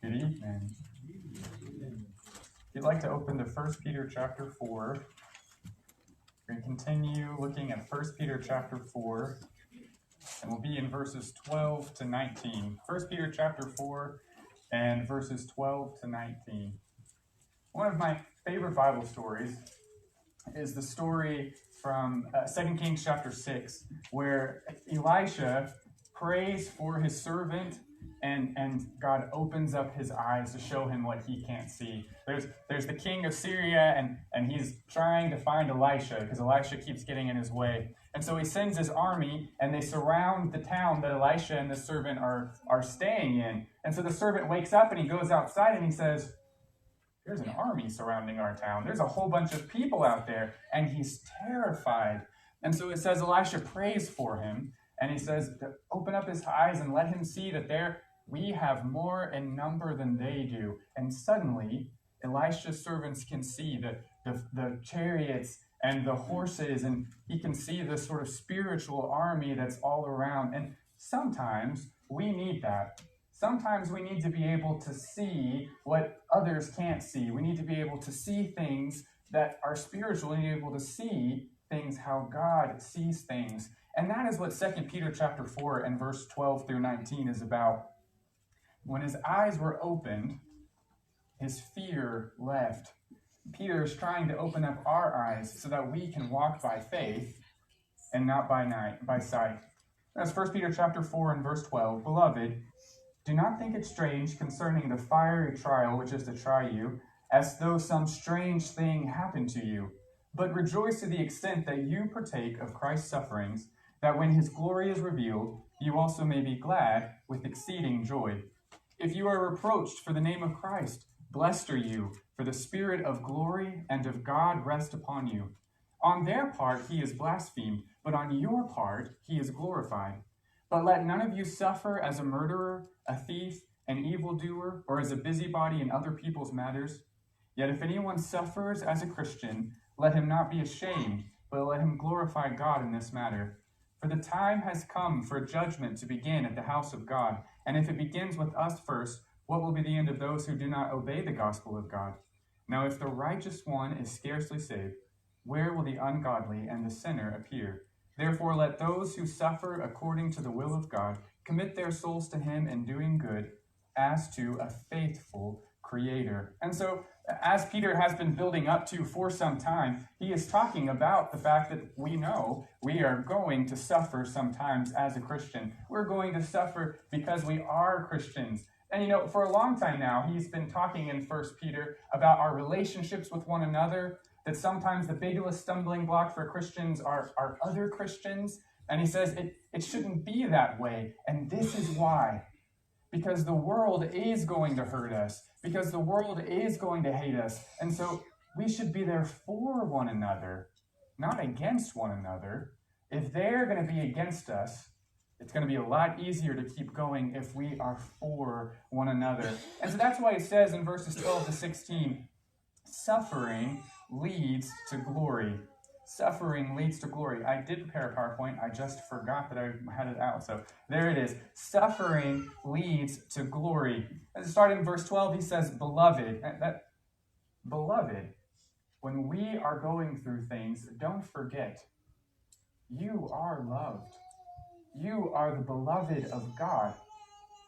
Good evening. If you'd like to open to 1 Peter chapter 4, we're going to continue looking at 1 Peter chapter 4, and we'll be in verses 12 to 19. 1 Peter chapter 4 and verses 12 to 19. One of my favorite Bible stories is the story from 2 Kings chapter 6, where Elisha prays for his servant, and God opens up his eyes to show him what he can't see. There's the king of Syria, and he's trying to find Elisha because Elisha keeps getting in his way. And so he sends his army, and they surround the town that Elisha and the servant are staying in. And so the servant wakes up, and he goes outside, and he says, "There's an army surrounding our town. There's a whole bunch of people out there." And he's terrified. And so it says Elisha prays for him, and he says, open up his eyes and let him see that we have more in number than they do. And suddenly, Elisha's servants can see the chariots and the horses, and he can see this sort of spiritual army that's all around. And sometimes we need that. Sometimes we need to be able to see what others can't see. We need to be able to see things that are spiritual. We need to be able to see things how God sees things. And that is what 2 Peter chapter 4 and verse 12 through 19 is about. When his eyes were opened, his fear left. Peter is trying to open up our eyes so that we can walk by faith and not by sight. That's 1 Peter chapter 4 and verse 12. Beloved, do not think it strange concerning the fiery trial which is to try you, as though some strange thing happened to you. But rejoice to the extent that you partake of Christ's sufferings, that when his glory is revealed, you also may be glad with exceeding joy. If you are reproached for the name of Christ, blessed are you, for the Spirit of glory and of God rest upon you. On their part he is blasphemed, but on your part he is glorified. But let none of you suffer as a murderer, a thief, an evildoer, or as a busybody in other people's matters. Yet if anyone suffers as a Christian, let him not be ashamed, but let him glorify God in this matter. For the time has come for judgment to begin at the house of God. And if it begins with us first, what will be the end of those who do not obey the gospel of God? Now if the righteous one is scarcely saved, where will the ungodly and the sinner appear? Therefore let those who suffer according to the will of God commit their souls to him in doing good, as to a faithful Creator. And so, as Peter has been building up to for some time, he is talking about the fact that we know we are going to suffer sometimes as a Christian. We're going to suffer because we are Christians. And for a long time now, he's been talking in 1 Peter about our relationships with one another, that sometimes the biggest stumbling block for Christians are other Christians. And he says it shouldn't be that way. And this is why. Because the world is going to hurt us. Because the world is going to hate us. And so we should be there for one another, not against one another. If they're going to be against us, it's going to be a lot easier to keep going if we are for one another. And so that's why it says in verses 12 to 16, suffering leads to glory. Suffering leads to glory. I did prepare a PowerPoint. I just forgot that I had it out. So there it is. Suffering leads to glory. And starting in verse 12, he says, Beloved. Beloved, when we are going through things, don't forget, you are loved. You are the beloved of God.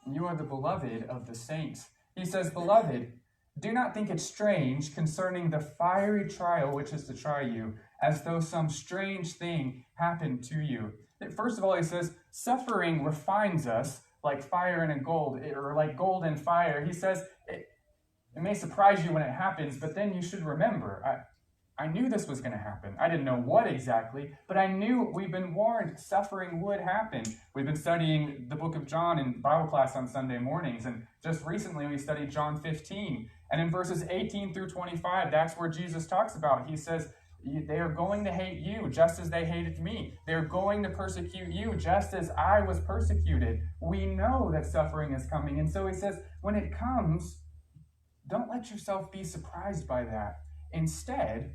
And you are the beloved of the saints. He says, Beloved, do not think it strange concerning the fiery trial which is to try you, as though some strange thing happened to you. First of all, he says, suffering refines us like fire and gold, or like gold and fire. He says, it may surprise you when it happens, but then you should remember, I knew this was going to happen. I didn't know what exactly, but I knew we've been warned suffering would happen. We've been studying the book of John in Bible class on Sunday mornings, and just recently we studied John 15. And in verses 18 through 25, that's where Jesus talks about. He says, they are going to hate you just as they hated me. They're going to persecute you just as I was persecuted. We know that suffering is coming. And so he says, when it comes, don't let yourself be surprised by that. Instead,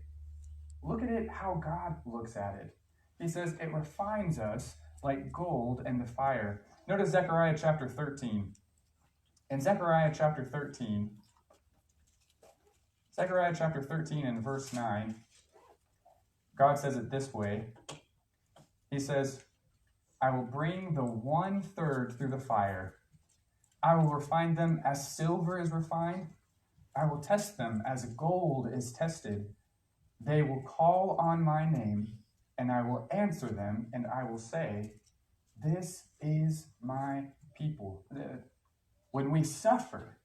look at it how God looks at it. He says, it refines us like gold in the fire. Notice Zechariah chapter 13. In Zechariah chapter 13 and verse 9, God says it this way. He says, I will bring the 1/3 through the fire. I will refine them as silver is refined. I will test them as gold is tested. They will call on my name, and I will answer them, and I will say, this is my people. When we suffer,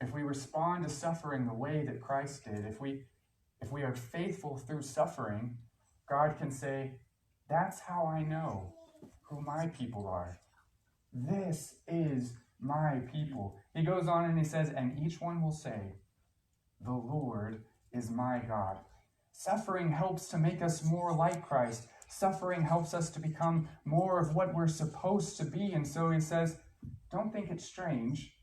if we respond to suffering the way that Christ did, if we are faithful through suffering, God can say, that's how I know who my people are. This is my people. He goes on and he says, and each one will say, the Lord is my God. Suffering helps to make us more like Christ. Suffering helps us to become more of what we're supposed to be. And so he says, don't think it's strange.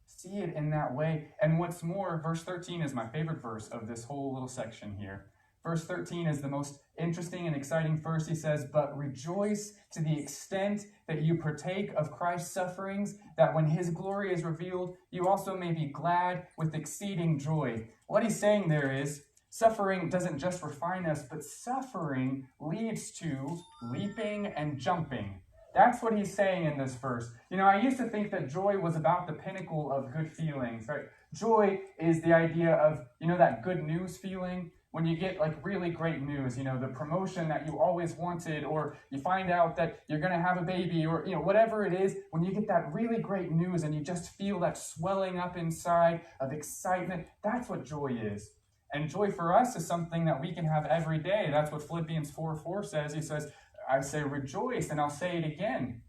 See it in that way. And what's more, verse 13 is my favorite verse of this whole little section here. Verse 13 is the most interesting and exciting verse. He says, but rejoice to the extent that you partake of Christ's sufferings, that when his glory is revealed, you also may be glad with exceeding joy. What he's saying there is, suffering doesn't just refine us, but suffering leads to leaping and jumping. That's what he's saying in this verse. I used to think that joy was about the pinnacle of good feelings, right? Joy is the idea of, that good news feeling. When you get really great news, the promotion that you always wanted, or you find out that you're going to have a baby, or, whatever it is, when you get that really great news and you just feel that swelling up inside of excitement, that's what joy is. And joy for us is something that we can have every day. That's what Philippians 4:4 says. He says, I say rejoice, and I'll say it again.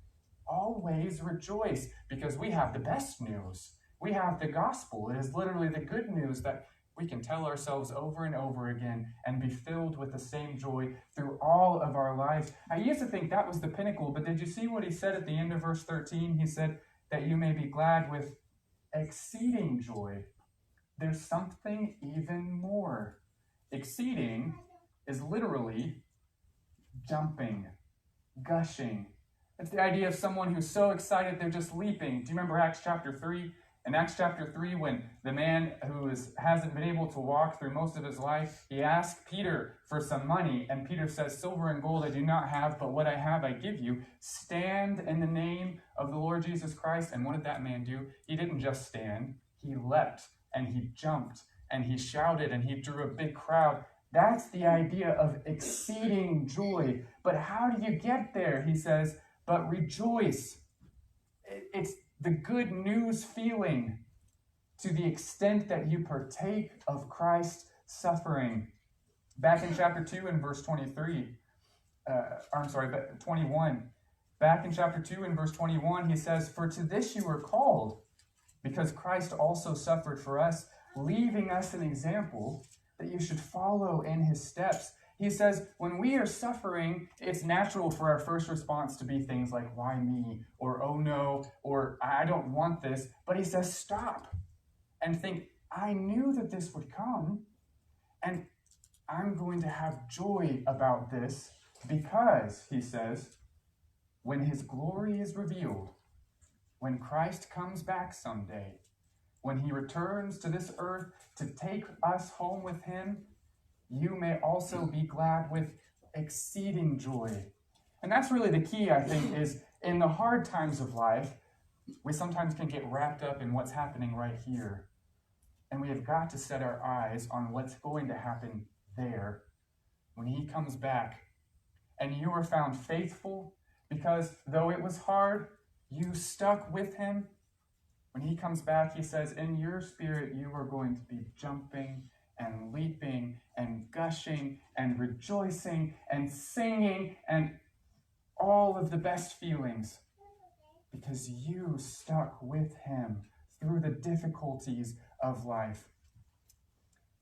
Always rejoice, because we have the best news. We have the gospel. It is literally the good news that we can tell ourselves over and over again and be filled with the same joy through all of our lives. I used to think that was the pinnacle, but did you see what he said at the end of verse 13? He said that you may be glad with exceeding joy. There's something even more. Exceeding is literally jumping, gushing. It's the idea of someone who's so excited they're just leaping. Do you remember Acts chapter 3? In Acts chapter 3, when the man who hasn't been able to walk through most of his life, he asked Peter for some money, and Peter says, silver and gold I do not have, but what I have I give you. Stand in the name of the Lord Jesus Christ. And what did that man do? He didn't just stand. He leapt, and he jumped, and he shouted, and he drew a big crowd. That's the idea of exceeding joy. But how do you get there? He says, but rejoice. It's the good news feeling to the extent that you partake of Christ's suffering. Back in chapter 2 and verse 21. Back in chapter 2 and verse 21, he says, for to this you were called, because Christ also suffered for us, leaving us an example that you should follow in his steps. He says, when we are suffering, it's natural for our first response to be things like, why me? Or, oh no, or I don't want this. But he says, stop and think, I knew that this would come, and I'm going to have joy about this because, he says, when his glory is revealed, when Christ comes back someday, when he returns to this earth to take us home with him, you may also be glad with exceeding joy. And that's really the key, I think, is in the hard times of life, we sometimes can get wrapped up in what's happening right here. And we have got to set our eyes on what's going to happen there when he comes back. And you are found faithful because though it was hard, you stuck with him. When he comes back, he says, in your spirit, you are going to be jumping and leaping and gushing and rejoicing and singing and all of the best feelings because you stuck with him through the difficulties of life.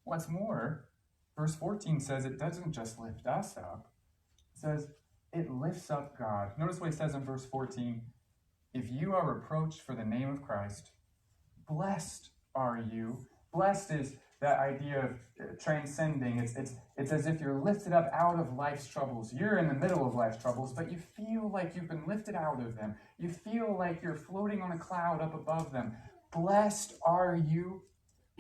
What's more, verse 14 says it doesn't just lift us up. It says it lifts up God. Notice what he says in verse 14. If you are reproached for the name of Christ, blessed are you. Blessed is that idea of transcending. It's as if you're lifted up out of life's troubles. You're in the middle of life's troubles, but you feel like you've been lifted out of them. You feel like you're floating on a cloud up above them. Blessed are you,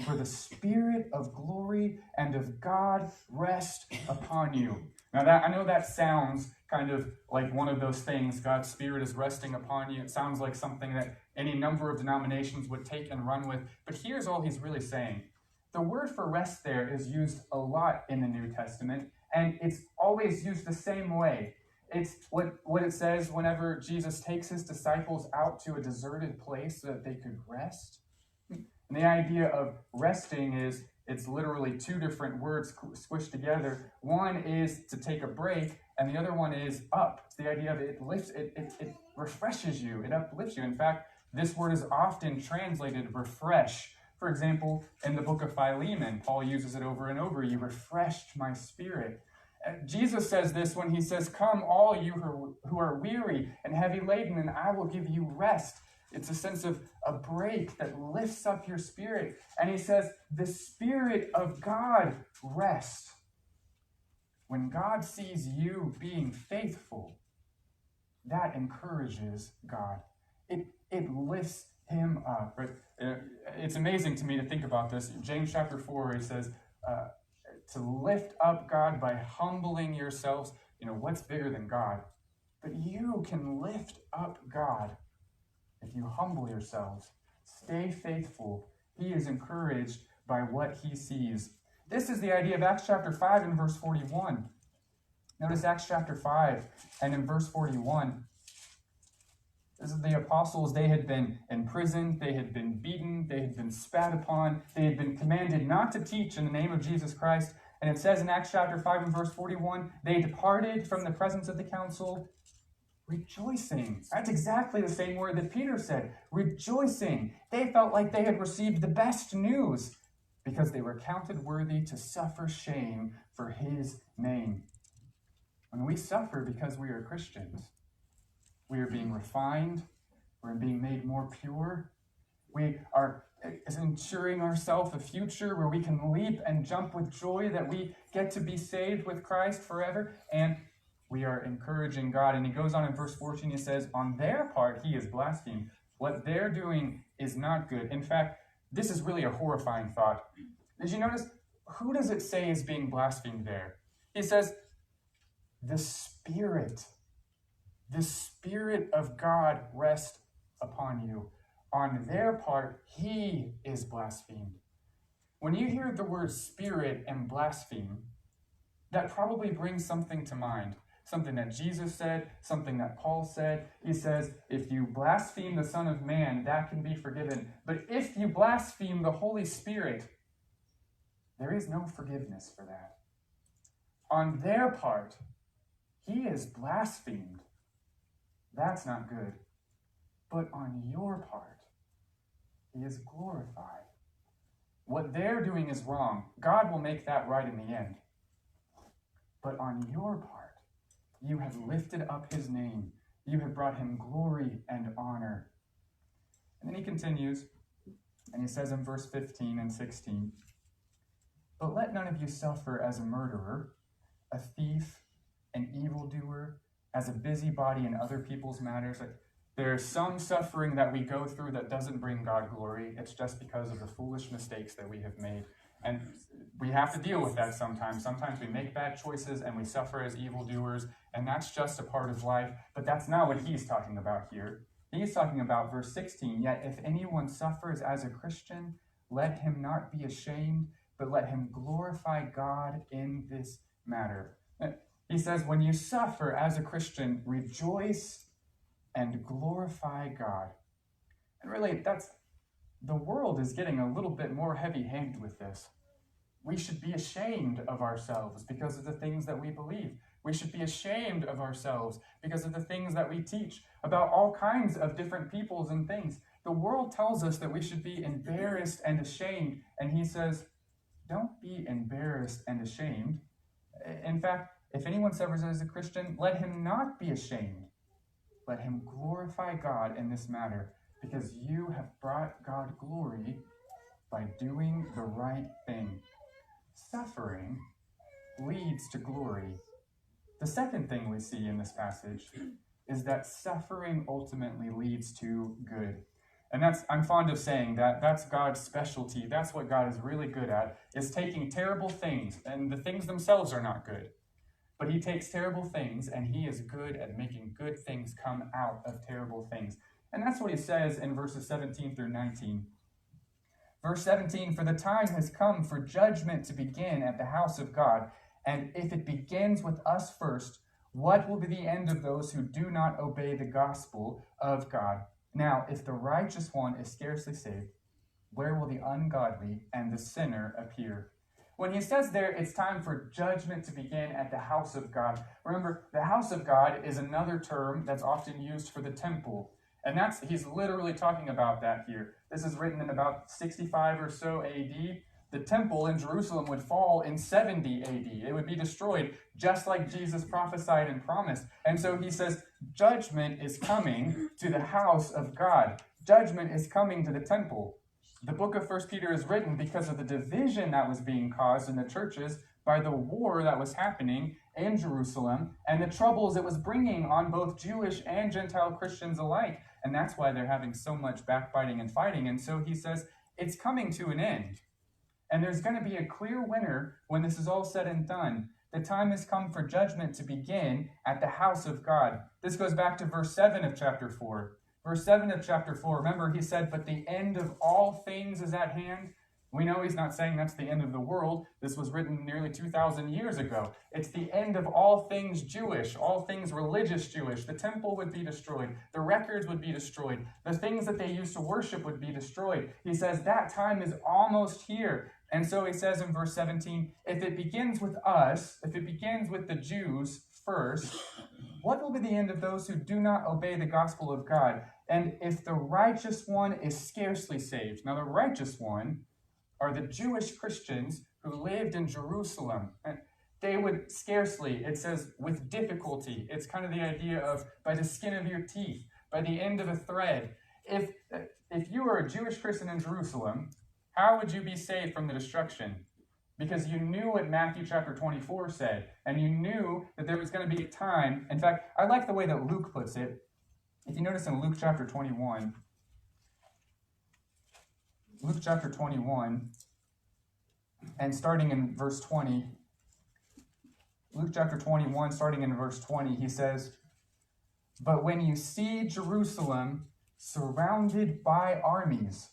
for the Spirit of glory and of God rest upon you. Now I know that sounds kind of like one of those things, God's Spirit is resting upon you. It sounds like something that any number of denominations would take and run with. But here's all he's really saying. The word for rest there is used a lot in the New Testament, and it's always used the same way. It's what it says whenever Jesus takes his disciples out to a deserted place so that they could rest. And the idea of resting is, it's literally two different words squished together. One is to take a break, and the other one is up. It's the idea of it lifts, it refreshes you, it uplifts you. In fact, this word is often translated refresh. For example, in the book of Philemon, Paul uses it over and over. You refreshed my spirit. Jesus says this when he says, come all you who are weary and heavy laden, and I will give you rest. It's a sense of a break that lifts up your spirit. And he says, the Spirit of God rests. When God sees you being faithful, that encourages God. It lifts him up. Right? It's amazing to me to think about this. In James chapter 4, he says, to lift up God by humbling yourselves. What's bigger than God? But you can lift up God if you humble yourselves. Stay faithful. He is encouraged by what he sees. This is the idea of Acts chapter 5 and verse 41. Notice Acts chapter 5 and in verse 41. This is the apostles. They had been imprisoned, they had been beaten, they had been spat upon, they had been commanded not to teach in the name of Jesus Christ. And it says in Acts chapter 5 and verse 41, they departed from the presence of the council, rejoicing. That's exactly the same word that Peter said, rejoicing. They felt like they had received the best news because they were counted worthy to suffer shame for his name. When we suffer because we are Christians, we are being refined. We're being made more pure. We are ensuring ourselves a future where we can leap and jump with joy that we get to be saved with Christ forever. And we are encouraging God. And he goes on in verse 14, he says, on their part, he is blasphemed. What they're doing is not good. In fact, this is really a horrifying thought. Did you notice, who does it say is being blasphemed there? He says, the Spirit of God rest upon you. On their part, he is blasphemed. When you hear the word spirit and blaspheme, that probably brings something to mind. Something that Jesus said, something that Paul said. He says, if you blaspheme the Son of Man, that can be forgiven. But if you blaspheme the Holy Spirit, there is no forgiveness for that. On their part, he is blasphemed. That's not good. But on your part, he is glorified. What they're doing is wrong. God will make that right in the end. But on your part, you have lifted up his name. You have brought him glory and honor. And then he continues, and he says in verse 15 and 16, but let none of you suffer as a murderer, a thief, an evildoer, as a busybody in other people's matters. There's some suffering that we go through that doesn't bring God glory. It's just because of the foolish mistakes that we have made. And we have to deal with that sometimes. Sometimes we make bad choices and we suffer as evildoers, and that's just a part of life. But that's not what he's talking about here. He's talking about verse 16, yet if anyone suffers as a Christian, let him not be ashamed, but let him glorify God in this matter. He says, when you suffer as a Christian, rejoice and glorify God. And really, the world is getting a little bit more heavy-handed with this. We should be ashamed of ourselves because of the things that we believe. We should be ashamed of ourselves because of the things that we teach about all kinds of different peoples and things. The world tells us that we should be embarrassed and ashamed, and he says, don't be embarrassed and ashamed. In fact, if anyone suffers as a Christian, let him not be ashamed. Let him glorify God in this matter, because you have brought God glory by doing the right thing. Suffering leads to glory. The second thing we see in this passage is that suffering ultimately leads to good. And I'm fond of saying that's God's specialty. That's what God is really good at, is taking terrible things, and the things themselves are not good. But he takes terrible things, and he is good at making good things come out of terrible things. And that's what he says in verses 17 through 19. Verse 17, "For the time has come for judgment to begin at the house of God. And if it begins with us first, what will be the end of those who do not obey the gospel of God? Now, if the righteous one is scarcely saved, where will the ungodly and the sinner appear?" When he says there, it's time for judgment to begin at the house of God. Remember, the house of God is another term that's often used for the temple. And he's literally talking about that here. This is written in about 65 or so AD. The temple in Jerusalem would fall in 70 AD. It would be destroyed, just like Jesus prophesied and promised. And so he says, judgment is coming to the house of God. Judgment is coming to the temple. The book of 1 Peter is written because of the division that was being caused in the churches by the war that was happening in Jerusalem and the troubles it was bringing on both Jewish and Gentile Christians alike. And that's why they're having so much backbiting and fighting. And so he says, it's coming to an end. And there's going to be a clear winner when this is all said and done. The time has come for judgment to begin at the house of God. This goes back to verse 7 of chapter 4. Verse 7 of chapter 4, remember he said, "But the end of all things is at hand." We know he's not saying that's the end of the world. This was written nearly 2,000 years ago. It's the end of all things Jewish, all things religious Jewish. The temple would be destroyed. The records would be destroyed. The things that they used to worship would be destroyed. He says that time is almost here. And so he says in verse 17, if it begins with us, if it begins with the Jews first, what will be the end of those who do not obey the gospel of God? And if the righteous one is scarcely saved. Now the righteous one are the Jewish Christians who lived in Jerusalem. They would scarcely, it says, with difficulty. It's kind of the idea of by the skin of your teeth, by the end of a thread. If you were a Jewish Christian in Jerusalem, how would you be saved from the destruction? Because you knew what Matthew chapter 24 said, and you knew that there was going to be a time. In fact, I like the way that Luke puts it. If you notice in Luke chapter 21, and starting in verse 20, Luke chapter 21, starting in verse 20, he says, "But when you see Jerusalem surrounded by armies,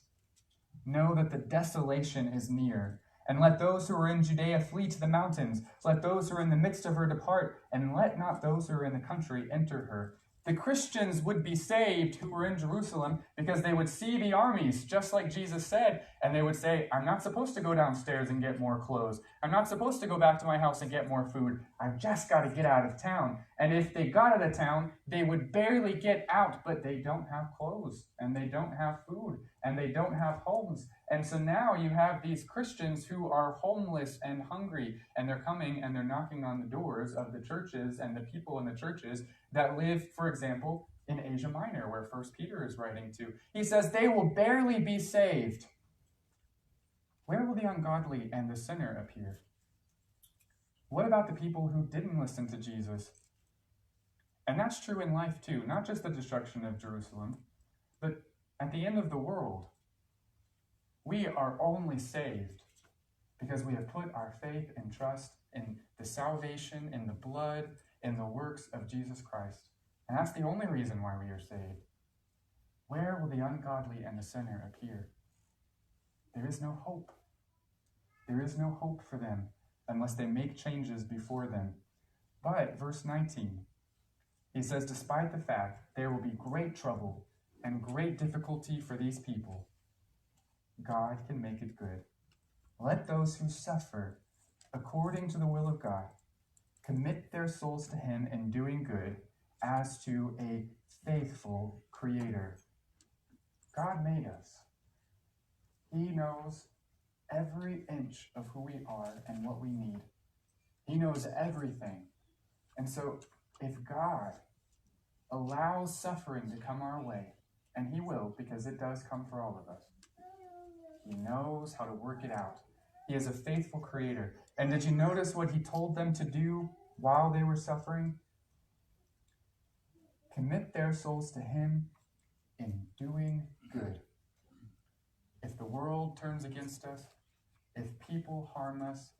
know that the desolation is near. And let those who are in Judea flee to the mountains. Let those who are in the midst of her depart, and let not those who are in the country enter her." The Christians would be saved who were in Jerusalem because they would see the armies, just like Jesus said, and they would say, I'm not supposed to go downstairs and get more clothes. I'm not supposed to go back to my house and get more food. I've just got to get out of town. And if they got out of town, they would barely get out, but they don't have clothes, and they don't have food, and they don't have homes. And so now you have these Christians who are homeless and hungry, and they're coming and they're knocking on the doors of the churches and the people in the churches that live, for example, in Asia Minor, where 1 Peter is writing to. He says they will barely be saved. Where will the ungodly and the sinner appear? What about the people who didn't listen to Jesus? And that's true in life too, not just the destruction of Jerusalem, but at the end of the world. We are only saved because we have put our faith and trust in the salvation, in the blood, in the works of Jesus Christ. And that's the only reason why we are saved. Where will the ungodly and the sinner appear? There is no hope. There is no hope for them unless they make changes before them. But, verse 19, he says, despite the fact there will be great trouble and great difficulty for these people, God can make it good. Let those who suffer according to the will of God commit their souls to him in doing good as to a faithful creator. God made us. He knows every inch of who we are and what we need. He knows everything. And so if God allows suffering to come our way, and he will, because it does come for all of us, he knows how to work it out. He is a faithful creator. And did you notice what he told them to do while they were suffering? Commit their souls to him in doing good. If the world turns against us, if people harm us,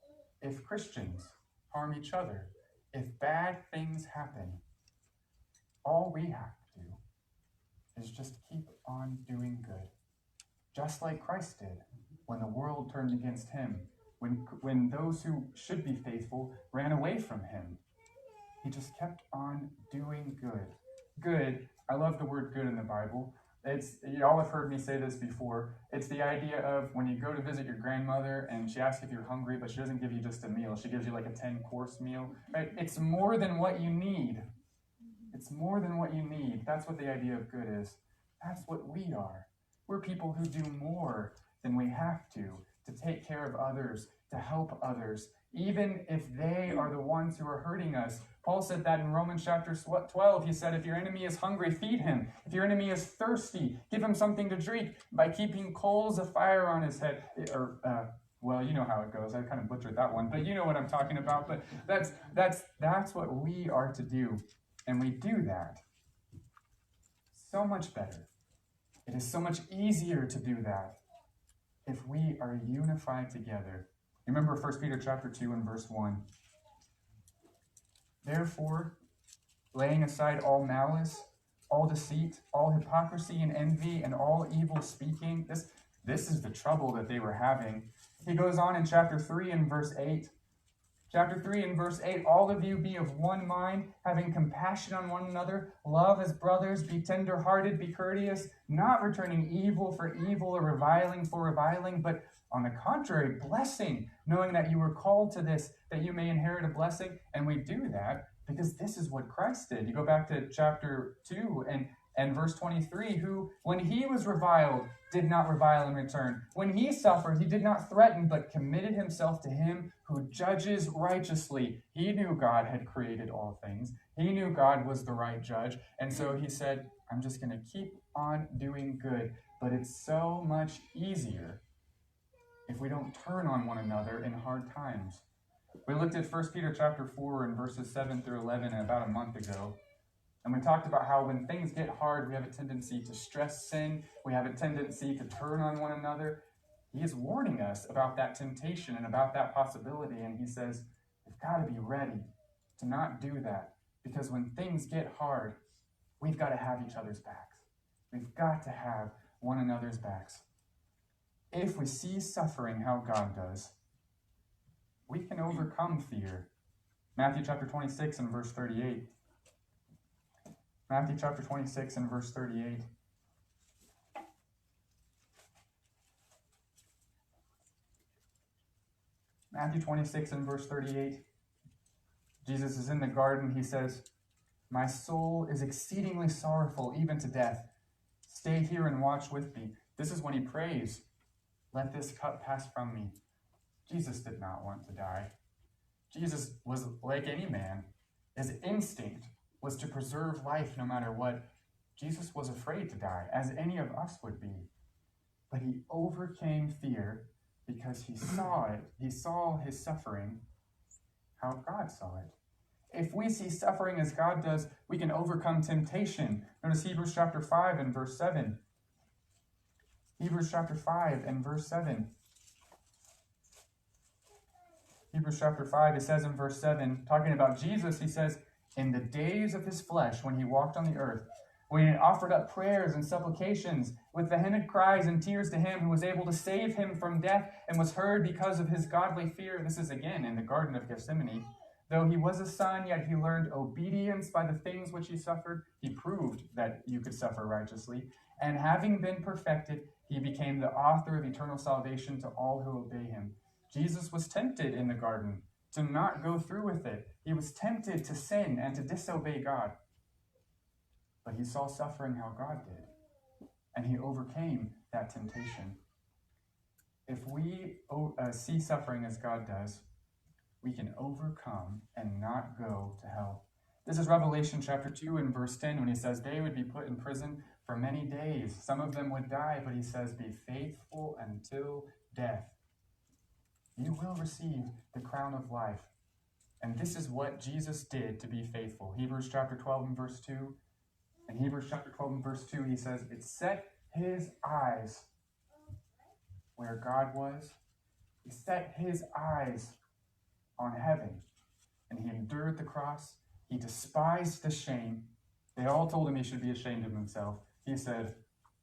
if Christians harm each other, if bad things happen, all we have to do is just keep on doing good. Just like Christ did when the world turned against him, when those who should be faithful ran away from him. He just kept on doing good. Good, I love the word good in the Bible. Y'all have heard me say this before. It's the idea of when you go to visit your grandmother and she asks if you're hungry, but she doesn't give you just a meal. She gives you like a 10-course meal. Right? It's more than what you need. It's more than what you need. That's what the idea of good is. That's what we are. We're people who do more than we have to take care of others, to help others, even if they are the ones who are hurting us. Paul said that in Romans chapter 12. He said, if your enemy is hungry, feed him. If your enemy is thirsty, give him something to drink by keeping coals of fire on his head. Well, you know how it goes. I kind of butchered that one, but you know what I'm talking about. But that's what we are to do. And we do that so much better. It is so much easier to do that if we are unified together. Remember 1 Peter chapter 2 and verse 1. Therefore, laying aside all malice, all deceit, all hypocrisy and envy, and all evil speaking. This is the trouble that they were having. He goes on in chapter 3 and verse 8. Chapter 3 and verse 8, all of you be of one mind, having compassion on one another, love as brothers, be tender-hearted, be courteous, not returning evil for evil or reviling for reviling, but on the contrary, blessing, knowing that you were called to this, that you may inherit a blessing. And we do that because this is what Christ did. You go back to chapter 2 and verse 23, who, when he was reviled, did not revile in return. When he suffered, he did not threaten, but committed himself to him who judges righteously. He knew God had created all things. He knew God was the right judge. And so he said, I'm just going to keep on doing good. But it's so much easier if we don't turn on one another in hard times. We looked at 1 Peter chapter 4 and verses 7 through 11 about a month ago. And we talked about how when things get hard, we have a tendency to stress sin. We have a tendency to turn on one another. He is warning us about that temptation and about that possibility. And he says, we've got to be ready to not do that. Because when things get hard, we've got to have each other's backs. We've got to have one another's backs. If we see suffering how God does, we can overcome fear. Matthew chapter 26 and verse 38. Matthew chapter 26 and verse 38. Matthew 26 and verse 38. Jesus is in the garden. He says, my soul is exceedingly sorrowful, even to death. Stay here and watch with me. This is when he prays, let this cup pass from me. Jesus did not want to die. Jesus was like any man. His instinct was to preserve life no matter what. Jesus was afraid to die, as any of us would be. But he overcame fear because he saw it. He saw his suffering, how God saw it. If we see suffering as God does, we can overcome temptation. Notice Hebrews chapter 5 and verse 7. Hebrews chapter 5 and verse 7. Hebrews chapter 5, it says in verse 7, talking about Jesus, he says, in the days of his flesh, when he walked on the earth, when he offered up prayers and supplications with vehement cries and tears to him who was able to save him from death and was heard because of his godly fear. This is again in the Garden of Gethsemane. Though he was a son, yet he learned obedience by the things which he suffered. He proved that you could suffer righteously. And having been perfected, he became the author of eternal salvation to all who obey him. Jesus was tempted in the garden to not go through with it. He was tempted to sin and to disobey God. But he saw suffering how God did, and he overcame that temptation. If we see suffering as God does, we can overcome and not go to hell. This is Revelation chapter 2 and verse 10 when he says they would be put in prison for many days. Some of them would die, but he says, be faithful until death. You will receive the crown of life. And this is what Jesus did to be faithful. Hebrews chapter 12 and verse 2. In Hebrews chapter 12 and verse 2, he says, it set his eyes where God was. He set his eyes on heaven. And he endured the cross. He despised the shame. They all told him he should be ashamed of himself. He said,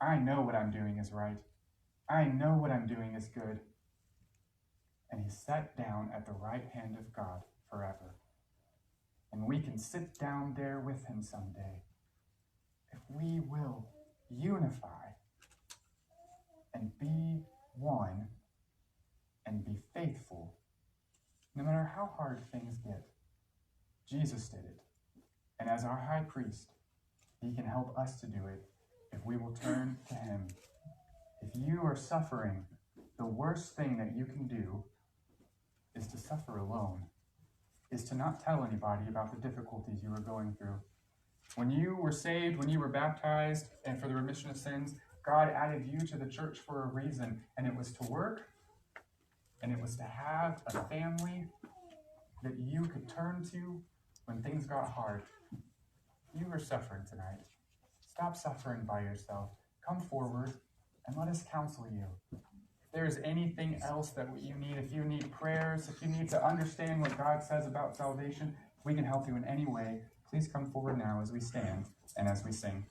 I know what I'm doing is right. I know what I'm doing is good. And he sat down at the right hand of God forever. And we can sit down there with him someday if we will unify and be one and be faithful, no matter how hard things get. Jesus did it. And as our high priest, he can help us to do it if we will turn to him. If you are suffering, the worst thing that you can do is to suffer alone, is to not tell anybody about the difficulties you are going through. When you were saved, when you were baptized, and for the remission of sins, God added you to the church for a reason, and it was to work, and it was to have a family that you could turn to when things got hard. You are suffering tonight. Stop suffering by yourself. Come forward and let us counsel you. If there's anything else that you need, if you need prayers, if you need to understand what God says about salvation, if we can help you in any way, please come forward now as we stand and as we sing.